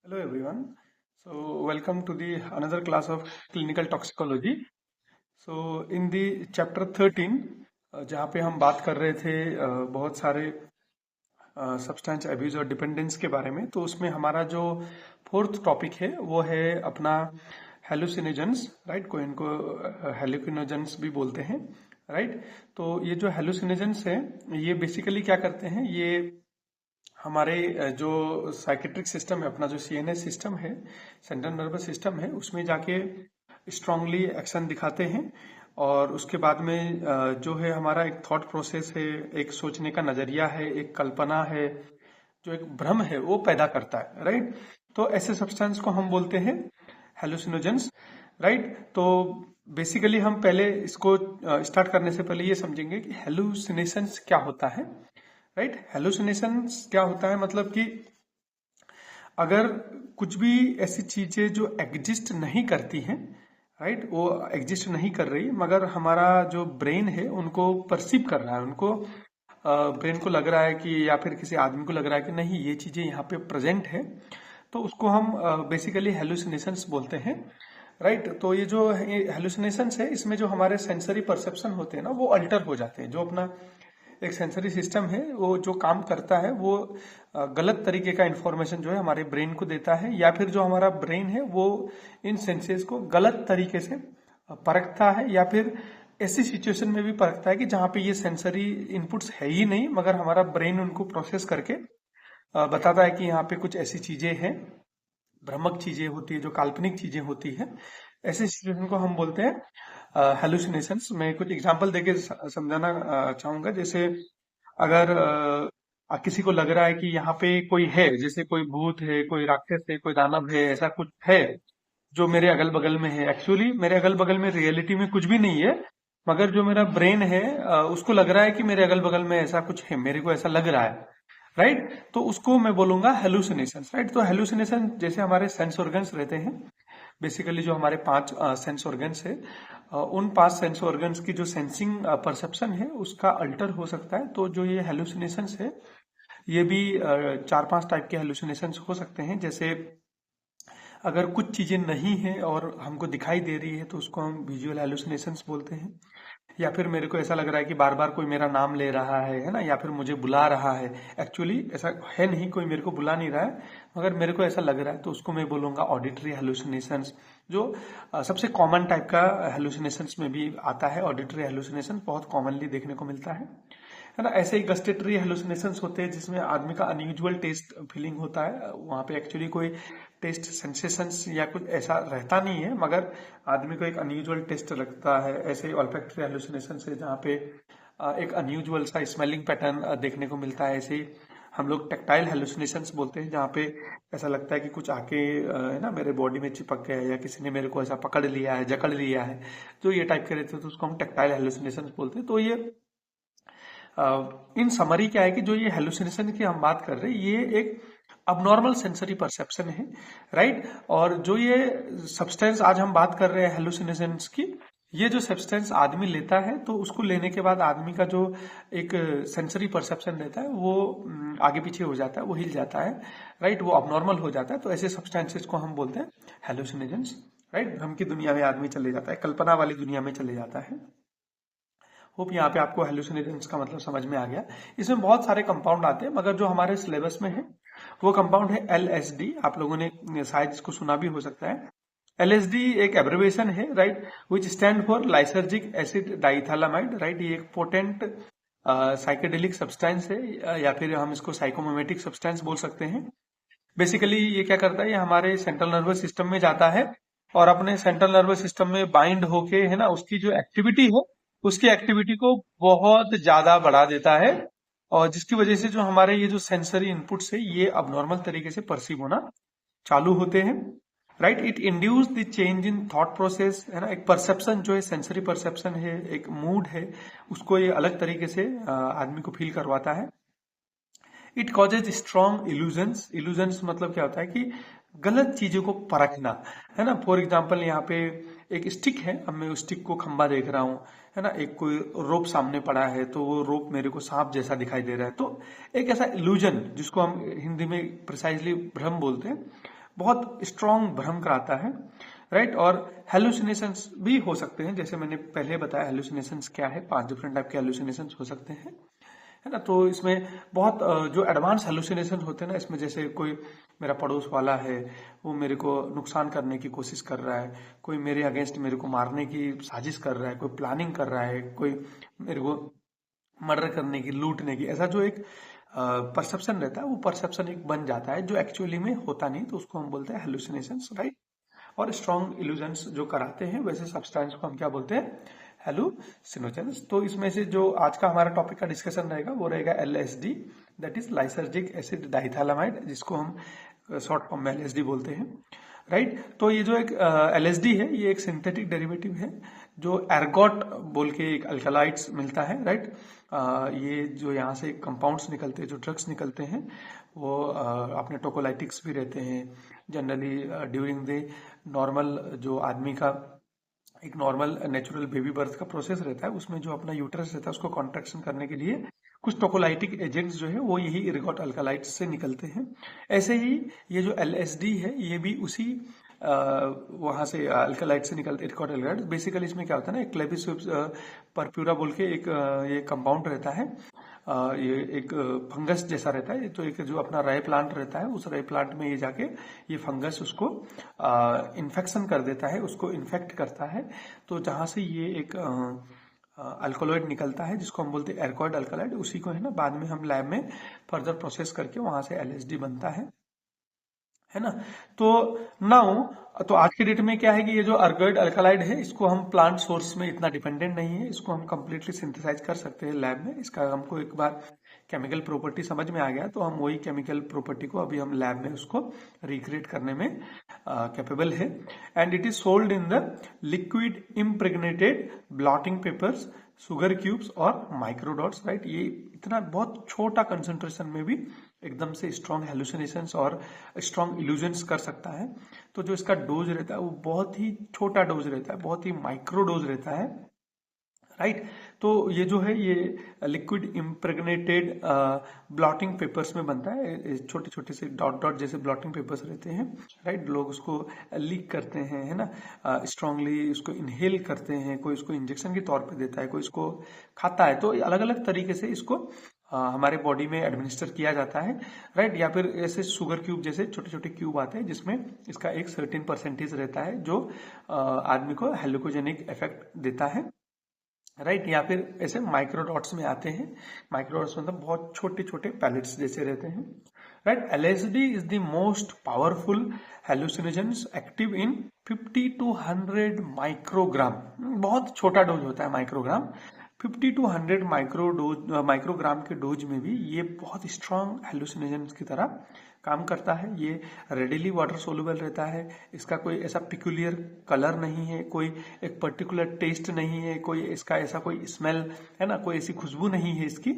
Hello everyone. So welcome to the another class of clinical toxicology. So in the chapter 13 जहाँ पे हम बात कर रहे थे बहुत सारे सब्सटेंस अब्यूज और डिपेंडेंस के बारे में, तो उसमें हमारा जो फोर्थ टॉपिक है वो है अपना हेलुसिनोजेंस, राइट। को इनको हेलुसिनोजेंस भी बोलते हैं, राइट। तो ये जो हेलुसिनोजेंस है ये बेसिकली क्या करते हैं, ये हमारे जो साइकेट्रिक सिस्टम है, अपना जो सीएनएस सिस्टम है, सेंट्रल नर्वस सिस्टम है, उसमें जाके स्ट्रांगली एक्शन दिखाते हैं। और उसके बाद में जो है हमारा एक थॉट प्रोसेस है, एक सोचने का नजरिया है, एक कल्पना है, जो एक भ्रम है वो पैदा करता है, राइट। तो ऐसे सब्सटेंस को हम बोलते हैं हेलुसिनोजेंस, राइट। तो बेसिकली हम पहले इसको स्टार्ट करने से पहले ये समझेंगे कि हेलुसिनेशंस क्या होता है, राइट। हेलुसिनेशंस क्या होता है, मतलब कि अगर कुछ भी ऐसी चीजें जो एग्जिस्ट नहीं करती हैं, राइट, वो एग्जिस्ट नहीं कर रही मगर हमारा जो ब्रेन है उनको परसीव कर रहा है, उनको ब्रेन को लग रहा है कि, या फिर किसी आदमी को लग रहा है कि नहीं ये चीजें यहाँ पे प्रेजेंट है, तो उसको हम बेसिकली हेलुसिनेशंस बोलते हैं, राइट। तो ये जो हेलुसिनेशंस है इसमें जो हमारे सेंसरी परसेप्शन होते हैं ना वो अल्टर हो जाते हैं। जो अपना एक सेंसरी सिस्टम है वो जो काम करता है वो गलत तरीके का इंफॉर्मेशन जो है हमारे ब्रेन को देता है, या फिर जो हमारा ब्रेन है वो इन सेंसेस को गलत तरीके से परखता है, या फिर ऐसी सिचुएशन में भी परखता है कि जहां पे ये सेंसरी इनपुट्स है ही नहीं मगर हमारा ब्रेन उनको प्रोसेस करके बताता है कि यहाँ पे कुछ ऐसी चीजें हैं, भ्रामक चीजें होती है, जो काल्पनिक चीजें होती है। ऐसे सिचुएशन को हम बोलते हैं हेलुसिनेशंस। मैं कुछ एग्जांपल देके समझाना चाहूंगा। जैसे अगर किसी को लग रहा है कि यहाँ पे कोई है, जैसे कोई भूत है, कोई राक्षस है, कोई दानव है, ऐसा कुछ है जो मेरे अगल बगल में है। एक्चुअली मेरे अगल बगल में रियलिटी में कुछ भी नहीं है, मगर जो मेरा ब्रेन है उसको लग रहा है कि मेरे अगल बगल में ऐसा कुछ है, मेरे को ऐसा लग रहा है, राइट। तो उसको मैं बोलूंगा हेलुसिनेशन, राइट। तो हेलुसिनेशन जैसे हमारे सेंस ऑर्गन्स रहते हैं, बेसिकली जो हमारे 5 सेंस ऑर्गन्स है, उन 5 सेंस ऑर्गन्स की जो सेंसिंग परसेप्शन है उसका अल्टर हो सकता है। तो जो ये हेलुसिनेशंस है ये भी 4-5 टाइप के हेलुसिनेशंस हो सकते हैं। जैसे अगर कुछ चीजें नहीं है और हमको दिखाई दे रही है तो उसको हम विजुअल हेलुसिनेशंस बोलते हैं। या फिर मेरे को ऐसा लग रहा है कि बार बार कोई मेरा नाम ले रहा है ना, या फिर मुझे बुला रहा है। एक्चुअली ऐसा है नहीं, कोई मेरे को बुला नहीं रहा है मगर मेरे को ऐसा लग रहा है, तो उसको मैं बोलूंगा ऑडिटरी हेलुसिनेशंस, जो सबसे कॉमन टाइप का हेलुसिनेशंस में भी आता है। ऑडिटरी हेलुसिनेशन बहुत कॉमनली देखने को मिलता है ना। ऐसे ही गस्टेटरी हेलुसिनेशंस होते हैं जिसमें आदमी का अनयूजुअल टेस्ट फीलिंग होता है। वहां पे एक्चुअली कोई टेस्ट सेंसेशंस या कुछ ऐसा रहता नहीं है मगर आदमी को एक अनयूजुअल टेस्ट लगता है। ऐसे ही ऑल्फैक्टरी हेलुसिनेशन है जहाँ पे एक अनयूजुअल सा स्मेलिंग पैटर्न देखने को मिलता है। ऐसे ही हम लोग टेक्टाइल हेलुसिनेशंस बोलते हैं जहाँ पे ऐसा लगता है कि कुछ आके है ना मेरे बॉडी में चिपक गया है, या किसी ने मेरे को ऐसा पकड़ लिया है, जकड़ लिया है। तो ये टाइप के रहते हैं तो उसको हम टेक्टाइल हेलुसिनेशंस बोलते हैं। तो ये इन समरी क्या है कि जो ये हेलुसिनेशन की हम बात कर रहे हैं ये एक अबनॉर्मल सेंसरी परसेप्शन है, राइट। और जो ये सब्सटेंस आज हम बात कर रहे हैं हेलुसिनेशंस की, ये जो सब्सटेंस आदमी लेता है तो उसको लेने के बाद आदमी का जो एक सेंसरी परसेप्शन रहता है वो आगे पीछे हो जाता है, वो हिल जाता है, राइट, वो अबनॉर्मल हो जाता है। तो ऐसे सब्सटेंसेस को हम बोलते हैं हेलुसिनेशंस, राइट। भ्रम की दुनिया में आदमी चले जाता है, कल्पना वाली दुनिया में चले जाता है। होप यहाँ पे आपको हेलुसिनेशंस का मतलब समझ में आ गया। इसमें बहुत सारे कंपाउंड आते हैं मगर जो हमारे सिलेबस में है वो कंपाउंड है एलएसडी। आप लोगों ने शायद इसको सुना भी हो सकता है। एलएसडी एक एब्रिविएशन है, right, which stand for lysergic acid diethylamide, right. ये एक पोटेंट साइकेडेलिक सब्सटेंस है, या फिर हम इसको साइकोमिमेटिक सब्सटेंस बोल सकते हैं। बेसिकली ये क्या करता है, ये हमारे सेंट्रल नर्वस सिस्टम में जाता है और अपने सेंट्रल नर्वस सिस्टम में बाइंड होके, है ना, उसकी जो एक्टिविटी है उसकी एक्टिविटी को बहुत ज्यादा बढ़ा देता है, और जिसकी वजह से जो हमारे ये जो सेंसरी इनपुट्स है ये अबनॉर्मल तरीके से परसीव होना चालू होते हैं, right. It induce the change in thought process, है ना। एक परसेप्शन जो है, सेंसरी परसेप्शन है, एक मूड है, उसको ये अलग तरीके से आदमी को फील करवाता है। It causes strong illusions. Illusions मतलब क्या होता है कि गलत चीजों को परखना, है ना। फॉर एग्जाम्पल यहाँ पे एक स्टिक है, अब मैं उस स्टिक को खंबा देख रहा हूँ, है ना। एक कोई रोप सामने पड़ा है तो वो रोप मेरे को सांप जैसा दिखाई दे रहा है। तो एक ऐसा इल्यूजन जिसको हम हिंदी में प्रिसाइजली भ्रम बोलते हैं, बहुत स्ट्रॉन्ग भ्रम कराता है, राइट। और हेलुसिनेशंस भी हो सकते हैं, जैसे मैंने पहले बताया हेलुसिनेशंस क्या है, 5 डिफरेंट टाइप के हेलुसिनेशंस हो सकते हैं, है ना। तो इसमें बहुत जो एडवांस हेलुसिनेशन होते हैं ना, इसमें जैसे कोई मेरा पड़ोस वाला है, वो मेरे को नुकसान करने की कोशिश कर रहा है, कोई मेरे अगेंस्ट मेरे को मारने की साजिश कर रहा है, कोई प्लानिंग कर रहा है, कोई मेरे को मर्डर करने की, लूटने की, ऐसा जो एक परसेप्शन रहता है, वो परसेप्शन एक बन जाता है जो एक्चुअली में होता नहीं, तो उसको हम बोलते हैं हेलुसिनेशंस, राइट। और स्ट्रॉन्ग इल्यूजन्स जो कराते हैं वैसे सब्सटेंस को हम क्या बोलते हैं, हेलुसिनोजेंस। तो इसमें से जो आज का हमारा टॉपिक का डिस्कशन रहेगा वो रहेगा LSD, that is lysergic acid diethylamide, जिसको हम शॉर्ट फॉर्म में LSD बोलते हैं, राइट। तो ये जो एक LSD है, ये एक सिंथेटिक डेरिवेटिव है जो एर्गोट बोल के एक अल्कलाइड्स मिलता है, राइट। ये जो यहाँ से कंपाउंड्स निकलते हैं, जो ड्रग्स निकलते हैं, वो अपने टोकोलाइटिक्स भी रहते हैं जनरली ड्यूरिंग द नॉर्मल, जो आदमी का एक नॉर्मल नेचुरल बेबी बर्थ का प्रोसेस रहता है, उसमें जो अपना यूट्रस रहता है उसको कॉन्ट्रैक्शन करने के लिए कुछ टोकोलाइटिक एजेंट्स जो है वो यही इर्गोट अल्कलाइड्स से निकलते हैं। ऐसे ही ये जो LSD है ये भी उसी वहां से अल्कलाइड से निकलते इर्गोट अल्कलाइड। बेसिकली इसमें क्या होता है ना, एक क्लेबिस्यूप्स परप्यूरा बोल के एक ये कंपाउंड रहता है, ये एक फंगस जैसा रहता है, तो एक जो अपना रय प्लांट रहता है, उस रय प्लांट में ये जाके ये फंगस उसको इन्फेक्शन कर देता है, उसको इन्फेक्ट करता है। तो जहां से ये एक अल्कोलॉइड निकलता है जिसको हम बोलते हैं एर्गोट अल्कलाइड, उसी को है ना बाद में हम लैब में फर्दर प्रोसेस करके वहां से LSD बनता है ना। तो नाउ, तो आज की डेट में क्या है कि ये जो अर्गोइड अल्कलाइड है, इसको हम प्लांट सोर्स में इतना डिपेंडेंट नहीं है, इसको हम कंप्लीटली सिंथेसाइज कर सकते हैं लैब में। इसका हमको एक बार केमिकल प्रॉपर्टी समझ में आ गया तो हम वही केमिकल प्रॉपर्टी को अभी हम लैब में उसको रिक्रिएट करने में कैपेबल है। And it is sold in the liquid impregnated blotting papers, sugar cubes और माइक्रोडॉट्स, राइट। ये इतना बहुत छोटा कंसेंट्रेशन में भी एकदम से स्ट्रॉन्ग हेलुसिनेशंस और स्ट्रॉन्ग इल्यूजन्स कर सकता है। तो जो इसका डोज रहता है वो बहुत ही छोटा डोज रहता है, बहुत ही माइक्रो डोज रहता है, राइट। तो ये जो है ये लिक्विड इम्प्रेग्नेटेड ब्लॉटिंग पेपर्स में बनता है, छोटे छोटे से डॉट डॉट जैसे ब्लॉटिंग पेपर्स रहते हैं, राइट। लोग उसको लीक करते हैं, है ना, स्ट्रांगली उसको इनहेल करते हैं, कोई उसको इंजेक्शन के तौर पे देता है, कोई इसको खाता है। तो अलग अलग तरीके से इसको हमारे बॉडी में एडमिनिस्टर किया जाता है, राइट। या फिर ऐसे शुगर क्यूब जैसे छोटे छोटे क्यूब आते हैं जिसमें इसका एक सर्टेन परसेंटेज रहता है जो आदमी को हेलुकोजेनिक इफेक्ट देता है, राइट। या फिर ऐसे माइक्रोडॉट्स में आते हैं, माइक्रोडॉट्स मतलब बहुत छोटे छोटे पैलेट्स जैसे रहते हैं, right. LSD is the most powerful hallucinogens active in 50 to 100 microgram, बहुत छोटा डोज होता है माइक्रोग्राम। 50 to 100 माइक्रोग्राम के डोज में भी ये बहुत स्ट्रॉन्ग हेलुसिनोजेंस की तरह काम करता है। ये रेडिली वाटर सोल्यूबल रहता है, इसका कोई ऐसा पिक्यूलियर कलर नहीं है, कोई एक पर्टिकुलर टेस्ट नहीं है, कोई इसका ऐसा कोई स्मेल है ना, कोई ऐसी खुशबू नहीं है इसकी।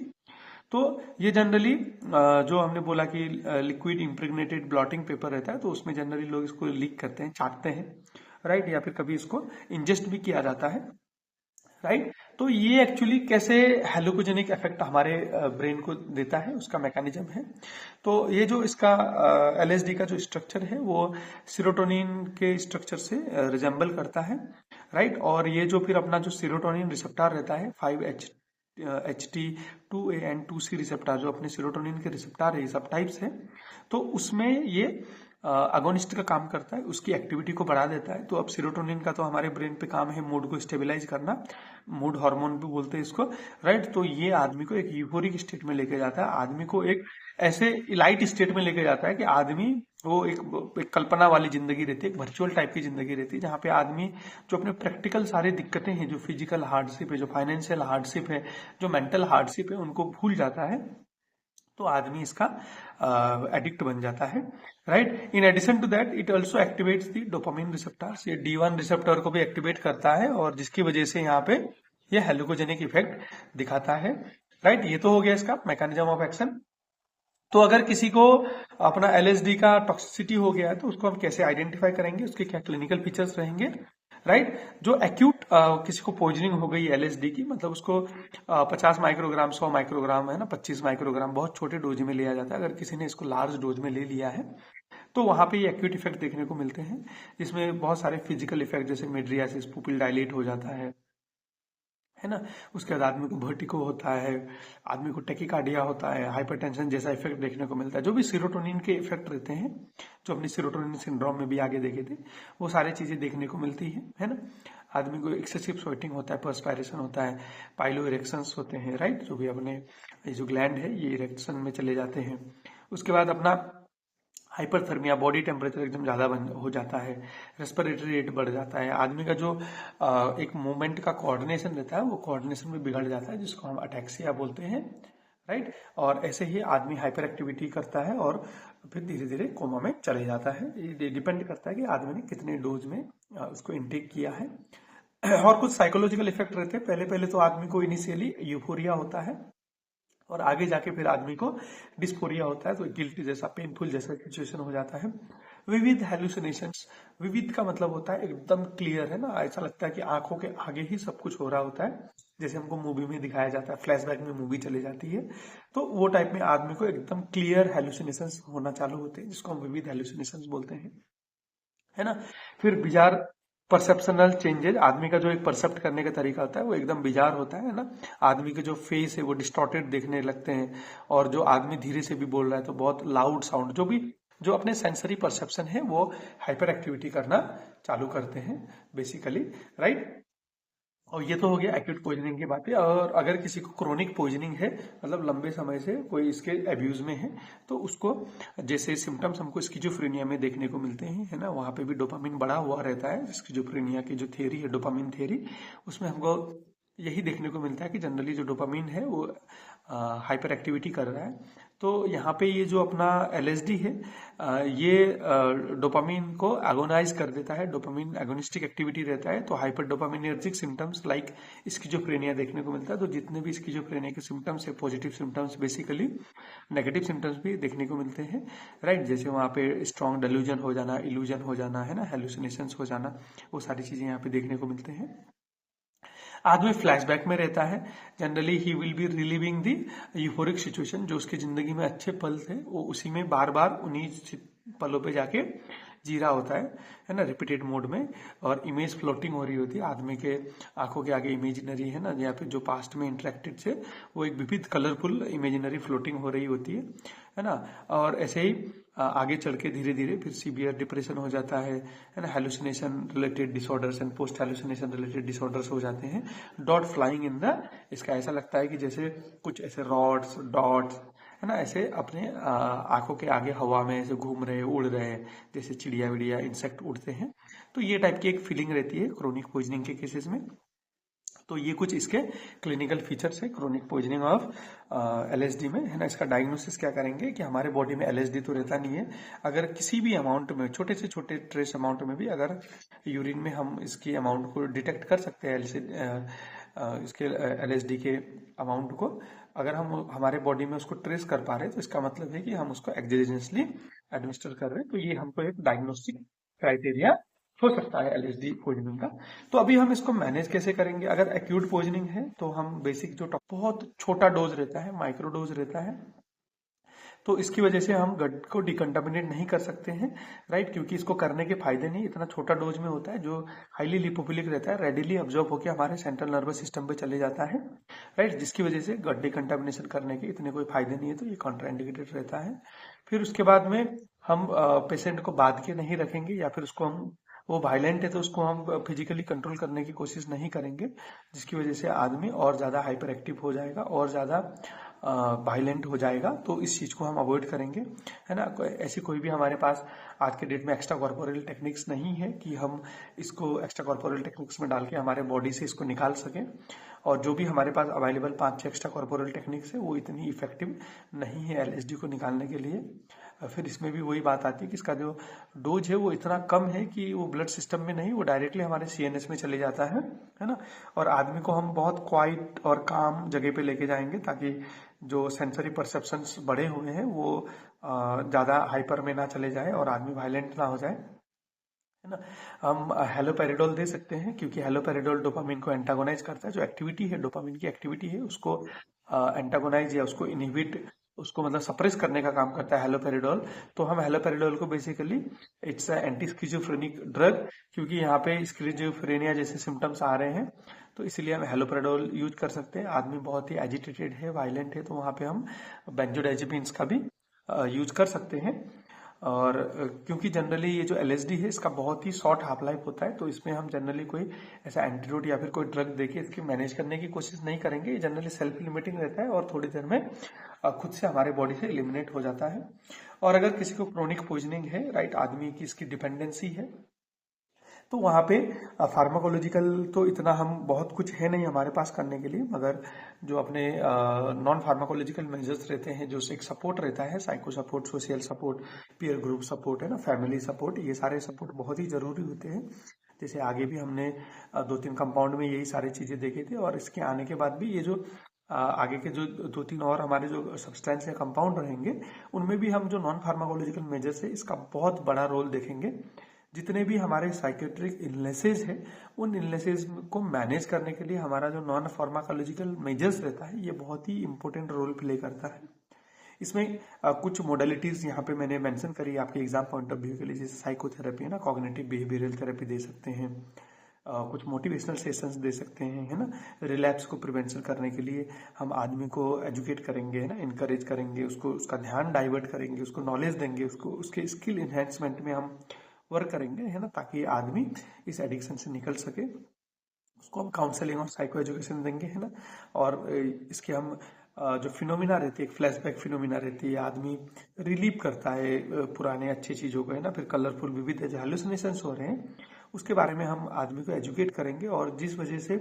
तो ये जनरली जो हमने बोला कि लिक्विड इम्प्रेग्नेटेड ब्लॉटिंग पेपर रहता है, तो उसमें जनरली लोग इसको लीक करते हैं, चाटते हैं, राइट। या फिर कभी इसको इंजेस्ट भी किया जाता है, राइट। तो ये एक्चुअली कैसे हेलुकोजेनिक इफेक्ट हमारे ब्रेन को देता है, उसका मैकेनिज्म है। तो ये जो इसका LSD का जो स्ट्रक्चर है वो सीरोटोनिन के स्ट्रक्चर से रिजेंबल करता है, राइट। और ये जो फिर अपना जो सीरोटोनिन रिसेप्टर रहता है 5-HT2A and 2C रिसेप्टर, जो अपने सीरोटोनिन के रिसेप्टर है, ये सब टाइप्स है, तो उसमें ये अगोनिस्ट का काम करता है, उसकी एक्टिविटी को बढ़ा देता है। तो अब सीरोटोनिन का तो हमारे ब्रेन पे काम है मूड को स्टेबलाइज करना, मूड हार्मोन भी बोलते हैं इसको, राइट। तो ये आदमी को एक यूफोरिक स्टेट में लेके जाता है, आदमी को एक ऐसे इलाइट स्टेट में लेके जाता है कि आदमी वो एक कल्पना वाली जिंदगी रहती है, एक वर्चुअल टाइप की जिंदगी रहती है, जहाँ पे आदमी जो अपने प्रैक्टिकल सारे दिक्कतें हैं, जो फिजिकल हार्डशिप है, जो फाइनेंशियल हार्डशिप है, जो मेंटल हार्डशिप है, उनको भूल जाता है। तो आदमी इसका एडिक्ट बन जाता है, right. In addition to that it also activates the dopamine receptors, ये D1 रिसेप्टर को भी एक्टिवेट करता है और जिसकी वजह से यहाँ पे ये हेलुकोजेनिक इफेक्ट दिखाता है, राइट। ये तो हो गया इसका मैकेनिज्म ऑफ एक्शन। तो अगर किसी को अपना LSD का टॉक्सिसिटी हो गया है तो उसको हम कैसे आइडेंटिफाई करेंगे, उसके क्या क्लिनिकल फीचर्स रहेंगे, राइट। जो एक्यूट किसी को पॉइजनिंग हो गई LSD की, मतलब उसको 50 माइक्रोग्राम, 100 माइक्रोग्राम, है ना, 25 माइक्रोग्राम बहुत छोटे डोज में लिया जाता है। अगर किसी ने इसको लार्ज डोज में ले लिया है तो वहाँ पे ये एक्यूट इफेक्ट देखने को मिलते हैं, जिसमें बहुत सारे फिजिकल इफेक्ट जैसे मिड्रियासिस, पुपिल डायलेट हो जाता है ना। उसके बाद आदमी को वर्टिगो होता है, आदमी को टेकिकार्डिया होता है, हाइपरटेंशन जैसा इफेक्ट देखने को मिलता है। जो भी सीरोटोनिन के इफेक्ट रहते हैं, जो अपनी सीरोटोनिन सिंड्रोम में भी आगे देखे थे, वो सारी चीजें देखने को मिलती है ना। आदमी को एक्सेसिव स्वेटिंग होता है, पर्सपायरेशन होता है, पाइलो इरेक्शंस होते हैं, राइट। जो भी अपने ये जो ग्लैंड है ये इरेक्शन में चले जाते हैं। उसके बाद अपना हाइपरथर्मिया, बॉडी टेम्परेचर एकदम ज़्यादा हो जाता है, रेस्पिरेटरी रेट बढ़ जाता है, आदमी का जो एक मूवमेंट का कोऑर्डिनेशन रहता है वो कोऑर्डिनेशन में बिगड़ जाता है, जिसको हम अटैक्सिया बोलते हैं, राइट। और ऐसे ही आदमी हाइपर एक्टिविटी करता है और फिर धीरे धीरे कोमा में चले जाता है। ये डिपेंड करता है कि आदमी ने कितने डोज में उसको इनटेक किया है। और कुछ साइकोलॉजिकल इफेक्ट रहते हैं। पहले पहले तो आदमी को इनिशियली यूफोरिया होता है और आगे जाके फिर आदमी को डिस्फोरिया होता है, तो गिल्टी जैसा, पेनफुल जैसा सिचुएशन हो जाता है। विविध हेलुसिनेशंस, विविध का मतलब होता है एकदम क्लियर, है ना। ऐसा लगता है कि आंखों के आगे ही सब कुछ हो रहा होता है, जैसे हमको मूवी में दिखाया जाता है, फ्लैशबैक में मूवी चली जाती है, तो वो टाइप में आदमी को एकदम क्लियर हेलुसिनेशंस होना चालू होते हैं, जिसको हम विविध हेलुसिनेशंस बोलते हैं, है ना। फिर बिजार परसेप्शनल चेंजेज, आदमी का जो एक परसेप्ट करने का तरीका होता है वो एकदम बिजार होता है ना। आदमी के जो फेस है वो डिस्टॉर्टेड देखने लगते हैं, और जो आदमी धीरे से भी बोल रहा है तो बहुत लाउड साउंड, जो अपने सेंसरी परसेप्शन है वो हाइपर एक्टिविटी करना चालू करते हैं बेसिकली, राइट। और ये तो हो गया एक्यूट पॉइजनिंग की बातें। और अगर किसी को क्रोनिक पॉइजनिंग है, मतलब लंबे समय से कोई इसके एब्यूज में है, तो उसको जैसे सिम्टम्स हमको स्किजोफ्रेनिया में देखने को मिलते हैं, है ना। वहां पे भी डोपामिन बढ़ा हुआ रहता है। स्किजोफ्रेनिया की जो थियरी है, डोपामिन थियरी, उसमें हमको यही देखने को मिलता है कि जनरली जो डोपामिन है वो हाइपर एक्टिविटी कर रहा है। तो यहाँ पे ये जो अपना एलएसडी है, ये डोपामिन को एगोनाइज कर देता है, डोपामिन एगोनिस्टिक एक्टिविटी रहता है, तो hyper dopaminergic symptoms like schizophrenia देखने को मिलता है। तो जितने भी स्किजोफ्रेनिया के सिम्टम्स है, positive symptoms basically, negative symptoms भी देखने को मिलते हैं, राइट। जैसे वहाँ पे स्ट्रॉन्ग डेल्यूजन हो जाना, इल्यूजन हो जाना, है ना, हेलुसिनेशंस हो जाना, वो सारी चीजें यहाँ पे देखने को मिलते हैं। आदमी फ्लैशबैक में रहता है, generally he will be relieving the euphoric situation, जो उसकी जिंदगी में अच्छे पल थे वो उसी में बार बार उन्हीं पलों पे जाके जी रहा होता है ना, रिपीटेड मोड में। और इमेज फ्लोटिंग हो रही होती है आदमी के आंखों के आगे, इमेजिनरी, है ना, या फिर जो पास्ट में इंटरेक्टेड से वो एक विविध कलरफुल इमेजिनरी फ्लोटिंग हो रही होती है ना। और ऐसे ही आगे चल के धीरे धीरे फिर सीवियर डिप्रेशन हो जाता है ना। Hallucination related disorders and post hallucination related disorders हो जाते हैं। डॉट फ्लाइंग इन द, इसका ऐसा लगता है कि जैसे कुछ ऐसे रॉड्स, डॉट्स, है ना, ऐसे अपने आंखों के आगे हवा में ऐसे घूम रहे, उड़ रहे, जैसे चिड़िया विड़िया, इंसेक्ट उड़ते हैं। तो ये टाइप की एक फीलिंग रहती है क्रोनिक पॉइजनिंग के केसेस में। तो ये कुछ इसके क्लिनिकल फीचर्स है क्रोनिक पॉइजनिंग ऑफ एलएसडी में, है ना। इसका डायग्नोसिस क्या करेंगे कि हमारे बॉडी में एलएसडी तो रहता नहीं है, अगर किसी भी अमाउंट में, छोटे से छोटे ट्रेस अमाउंट में भी अगर यूरिन में हम इसकी अमाउंट को डिटेक्ट कर सकते हैं, इसके एलएसडी के अमाउंट को अगर हम हमारे बॉडी में उसको ट्रेस कर पा रहे हैं, तो इसका मतलब है कि हम उसको एक्सोजेनियसली एडमिनिस्टर कर रहे हैं। तो ये हमको एक डायग्नोस्टिक क्राइटेरिया हो सकता है एलएसडी पॉइजनिंग का। तो अभी हम इसको मैनेज कैसे करेंगे। अगर एक्यूट पॉइजनिंग है तो हम बेसिक जो बहुत छोटा डोज रहता है, माइक्रो डोज रहता है, तो इसकी वजह से हम गट को डिकंटामिनेट नहीं कर सकते हैं, राइट। क्योंकि इसको करने के फायदे नहीं, इतना छोटा डोज में होता है, जो हाईली लिपोफिलिक रहता है, रेडिली अब्जॉर्ब होकर हमारे सेंट्रल नर्वस सिस्टम पे चले जाता है, राइट। जिसकी वजह से गट डिकंटामिनेशन करने के इतने कोई फायदे नहीं है, तो ये कॉन्ट्राइंडिकेटेड रहता है। फिर उसके बाद में हम पेशेंट को बांध के नहीं रखेंगे, या फिर उसको हम, वो वायलेंट है तो उसको हम फिजिकली कंट्रोल करने की कोशिश नहीं करेंगे, जिसकी वजह से आदमी और ज्यादा हाइपर एक्टिव हो जाएगा और ज्यादा वायलेंट हो जाएगा। तो इस चीज को हम अवॉइड करेंगे, है ना। ऐसी कोई भी हमारे पास आज के डेट में एक्स्ट्रा कॉर्पोरल टेक्निक्स नहीं है कि हम इसको एक्स्ट्रा कॉर्पोरल टेक्निक्स में डाल के हमारे बॉडी से इसको निकाल सकें। और जो भी हमारे पास अवेलेबल 5-6 एक्स्ट्रा कॉर्पोरल टेक्निक्स है वो इतनी इफेक्टिव नहीं है एलएसडी को निकालने के लिए। फिर इसमें भी वही बात आती है कि इसका जो डोज है वो इतना कम है कि वो ब्लड सिस्टम में नहीं, वो डायरेक्टली हमारे सीएनएस में चले जाता है ना। और आदमी को हम बहुत क्वाइट और काम जगह पे लेके जाएंगे, ताकि जो सेंसरी परसेप्शंस बढ़े हुए हैं वो ज्यादा हाइपर में ना चले जाए और आदमी वायलेंट ना हो जाए, है ना। हम हेलोपेरिडोल दे सकते हैं, क्योंकि हेलोपेरिडोल डोपामिन को एंटागोनाइज करता है। जो एक्टिविटी है, डोपामिन की एक्टिविटी है, उसको एंटागोनाइज या उसको इनहिबिट उसको मतलब सप्रेस करने का काम करता है हैलोपेरिडोल। तो हम हैलोपेरिडोल को basically it's anti schizophrenic drug, क्योंकि यहाँ पे स्किजोफ्रेनिया जैसे सिम्टम्स आ रहे हैं तो इसीलिए हम हैलोपेरिडोल यूज कर सकते हैं। आदमी बहुत ही एजिटेटेड है, वायलेंट है, तो वहाँ पे हम बेंजोडाइजेपिन्स का भी यूज कर सकते हैं। और क्योंकि जनरली ये जो एलएसडी है इसका बहुत ही शॉर्ट हाफ लाइफ होता है, तो इसमें हम जनरली कोई ऐसा एंटीडोट या फिर कोई ड्रग देके इसकी मैनेज करने की कोशिश नहीं करेंगे। ये जनरली सेल्फ लिमिटिंग रहता है और थोड़ी देर में खुद से हमारे बॉडी से एलिमिनेट हो जाता है। और अगर किसी को क्रोनिक पॉइजनिंग है, राइट, आदमी की इसकी डिपेंडेंसी है, तो वहाँ पे फार्माकोलॉजिकल तो इतना हम बहुत कुछ है नहीं हमारे पास करने के लिए, मगर जो अपने नॉन फार्माकोलॉजिकल मेजर्स रहते हैं, जो एक सपोर्ट रहता है, psycho support, social support, peer group support, है ना, फैमिली सपोर्ट, ये सारे सपोर्ट बहुत ही जरूरी होते हैं। जैसे आगे भी हमने 2-3 कंपाउंड में यही सारी चीजें देखे थे, और इसके आने के बाद भी ये जो आगे के जो 2-3 और हमारे जो सब्सटेंस या कंपाउंड रहेंगे, उनमें भी हम जो नॉन फार्माकोलॉजिकल मेजर्स है इसका बहुत बड़ा रोल देखेंगे। जितने भी हमारे साइकेट्रिक इलनेसेस है, उन इलनेसेस को मैनेज करने के लिए हमारा जो नॉन फार्माकोलॉजिकल मेजर्स रहता है, ये बहुत ही इंपॉर्टेंट रोल प्ले करता है। इसमें कुछ मोडेलिटीज यहाँ पे मैंने मेंशन करी आपके एग्जाम पॉइंट ऑफ व्यू के लिए, जैसे साइकोथेरेपी है ना, कॉग्निटिव बिहेवियरल थेरेपी दे सकते हैं, कुछ मोटिवेशनल सेशंस दे सकते हैं, है ना, रिलैप्स को प्रिवेंशन करने के लिए हम आदमी को एजुकेट करेंगे, है ना, इनकरेज करेंगे, उसको उसका ध्यान डाइवर्ट करेंगे, उसको नॉलेज देंगे, उसको उसके स्किल इन्हेंसमेंट में हम वर्क करेंगे, है ना, ताकि आदमी इस एडिक्शन से निकल सके। उसको हम काउंसलिंग और साइको एजुकेशन देंगे, है ना। और इसके हम जो फिनोमिना रहती है, एक फ्लैशबैक फिनोमिना रहती है, आदमी रिलीव करता है पुराने अच्छी चीजों को, है ना, फिर कलरफुल विविध जो हेलुसिनेशंस हो रहे हैं उसके बारे में हम आदमी को एजुकेट करेंगे, और जिस वजह से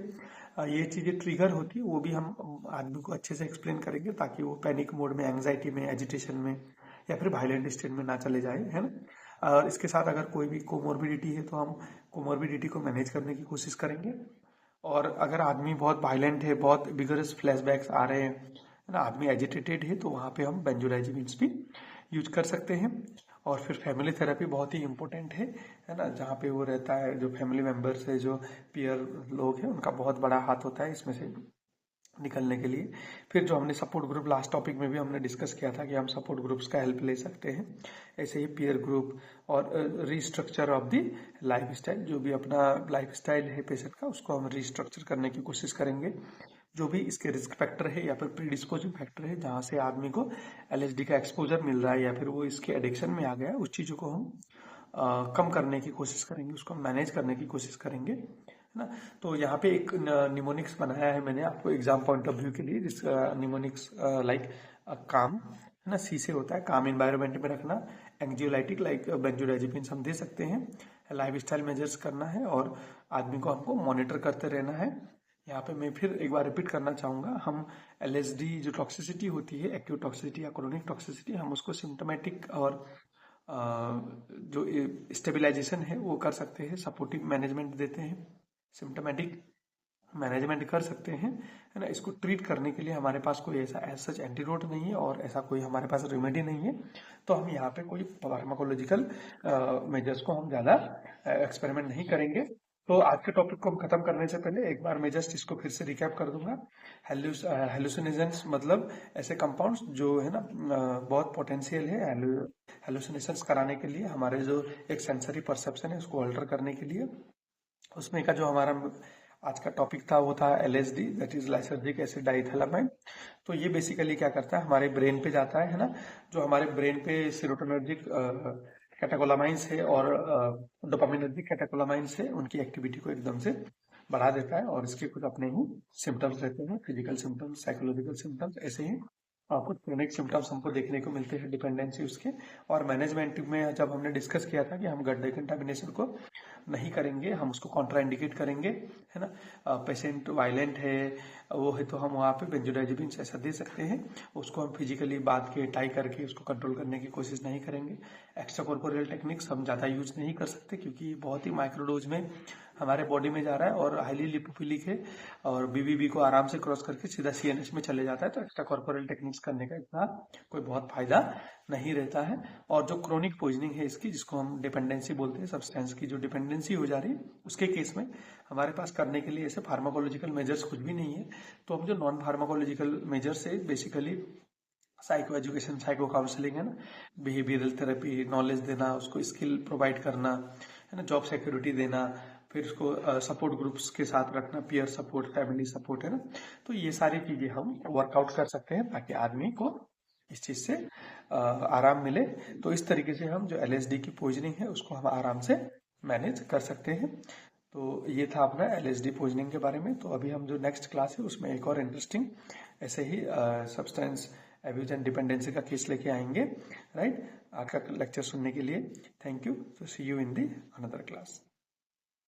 ये चीजें ट्रिगर होती है वो भी हम आदमी को अच्छे से एक्सप्लेन करेंगे, ताकि वो पैनिक मोड में, एंग्जाइटी में, एजिटेशन में या फिर वायलेंट स्टेट में ना चले जाए, है ना। और इसके साथ अगर कोई भी कोमोर्बिडिटी है तो हम कोमोर्बिडिटी को मैनेज करने की कोशिश करेंगे। और अगर आदमी बहुत वायलेंट है, बहुत बिगरस फ्लैशबैक्स आ रहे हैं, है ना, आदमी एजिटेटेड है, तो वहाँ पे हम बेंजोडाइजेपिन्स भी यूज कर सकते हैं। और फिर फैमिली थेरेपी बहुत ही इंपॉर्टेंट है ना, जहाँ पे वो रहता है, जो फैमिली मेंबर्स है, जो पीयर लोग हैं, उनका बहुत बड़ा हाथ होता है इसमें से निकलने के लिए। फिर जो हमने सपोर्ट ग्रुप लास्ट टॉपिक में भी हमने डिस्कस किया था कि हम सपोर्ट ग्रुप्स का हेल्प ले सकते हैं, ऐसे ही पीयर ग्रुप और restructure of the life style, जो भी अपना लाइफ स्टाइल है पेशेंट का, उसको हम रीस्ट्रक्चर करने की कोशिश करेंगे। जो भी इसके रिस्क फैक्टर है या फिर प्रीडिस्पोजिंग फैक्टर है, जहाँ से आदमी को एलएसडी का एक्सपोजर मिल रहा है या फिर वो इसके एडिक्शन में आ गया है, उस चीज़ों को हम कम करने की कोशिश करेंगे, उसको मैनेज करने की कोशिश करेंगे, है ना। तो यहाँ पे एक निमोनिक्स बनाया है मैंने आपको एग्जाम पॉइंट ऑफ व्यू के लिए, जिस निमोनिक्स लाइक काम, है ना, सी से होता है, काम इन्वायरमेंट में रखना, एंग्जियोलाइटिक लाइक बेंजोडाइजेपिन्स हम दे सकते हैं, लाइफ स्टाइल मेजर्स करना है, और आदमी को हमको मॉनिटर करते रहना है। यहाँ पे मैं फिर एक बार रिपीट करना चाहूँगा, हम एलएसडी जो टॉक्सिसिटी होती है, एक्यूट टॉक्सिसिटी या क्रोनिक टॉक्सिसिटी, हम उसको सिम्टोमेटिक और जो स्टेबिलाईजेशन है वो कर सकते हैं, सपोर्टिव मैनेजमेंट देते हैं, सिम्टोमेटिक मैनेजमेंट कर सकते हैं, है ना। इसको ट्रीट करने के लिए हमारे पास कोई ऐसा एज सच एंटीडोट नहीं है और ऐसा कोई हमारे पास रेमेडी नहीं है, तो हम यहाँ पे कोई फार्माकोलॉजिकल मेजर्स को हम ज़्यादा एक्सपेरिमेंट नहीं करेंगे। तो आज के टॉपिक को हम खत्म करने से पहले एक बार मैं जस्ट इसको फिर से रिकैप कर दूंगा। हेलुसिनेशंस मतलब ऐसे कंपाउंड्स जो है ना बहुत पोटेंशियल है हेलुसिनेशंस कराने के लिए, हमारे जो एक सेंसरी परसेप्शन है उसको अल्टर करने के लिए। उसमें का जो हमारा आज का टॉपिक था वो था LSD, that is lysergic acid diethylamide. तो ये बेसिकली क्या करता है, हमारे ब्रेन पे जाता है ना, जो हमारे ब्रेन पे सेरोटोनर्जिक कैटेकोलामाइंस है और डोपामिनर्जिक कैटेकोलामाइंस है, उनकी एक्टिविटी को एकदम से बढ़ा देता है, और इसके कुछ अपने ही सिम्टम्स रहते हैं, फिजिकल सिम्टम्स, साइकोलॉजिकल सिम्टम्स, ऐसे ही कुछ क्रोनिक सिम्टम्स हमको देखने को मिलते हैं डिपेंडेंसी उसके। और मैनेजमेंट में जब हमने डिस्कस किया था कि हम गड्ढे कंटामिनेशन को नहीं करेंगे, हम उसको कॉन्ट्राइंडिकेट करेंगे, है ना, पेशेंट वायलेंट है वो है तो हम वहाँ पे बेंजोडाइजेपिन्स ऐसा दे सकते हैं, उसको हम फिजिकली बांध के टाई करके उसको कंट्रोल करने की कोशिश नहीं करेंगे। एक्स्ट्रा कॉर्पोरियल टेक्निक्स हम ज़्यादा यूज नहीं कर सकते, क्योंकि बहुत ही माइक्रोडोज में हमारे बॉडी में जा रहा है और हाईली लिपोफिलिक है, और बीबीबी को आराम से क्रॉस करके सीधा सीएनएस में चले जाता है, तो एक्स्ट्रा कॉर्पोरल टेक्निक्स करने का इतना कोई बहुत फायदा नहीं रहता है। और जो क्रोनिक पॉइजनिंग है इसकी, जिसको हम डिपेंडेंसी बोलते हैं, सब्सटेंस की जो डिपेंडेंसी हो जा रही है, उसके केस में हमारे पास करने के लिए ऐसे फार्माकोलॉजिकल मेजर्स कुछ भी नहीं है। तो हम जो नॉन फार्माकोलॉजिकल मेजर्स है basically psycho education, psycho counselling है ना, बिहेवियरल थेरेपी, नॉलेज देना, उसको स्किल प्रोवाइड करना है ना, जॉब सिक्योरिटी देना, फिर उसको सपोर्ट ग्रुप्स के साथ रखना, पीयर सपोर्ट, फैमिली सपोर्ट, है ना। तो ये सारी चीजें हम वर्कआउट कर सकते हैं ताकि आदमी को इस चीज से आराम मिले। तो इस तरीके से हम जो LSD की पॉइजनिंग है उसको हम आराम से मैनेज कर सकते हैं। तो ये था अपना LSD पॉइजनिंग के बारे में। तो अभी हम जो नेक्स्ट क्लास है उसमें एक और इंटरेस्टिंग ऐसे ही सब्सटेंस एब्यूज एंड डिपेंडेंसी का केस लेके आएंगे, राइट। आज का लेक्चर सुनने के लिए thank you. See you in the another class.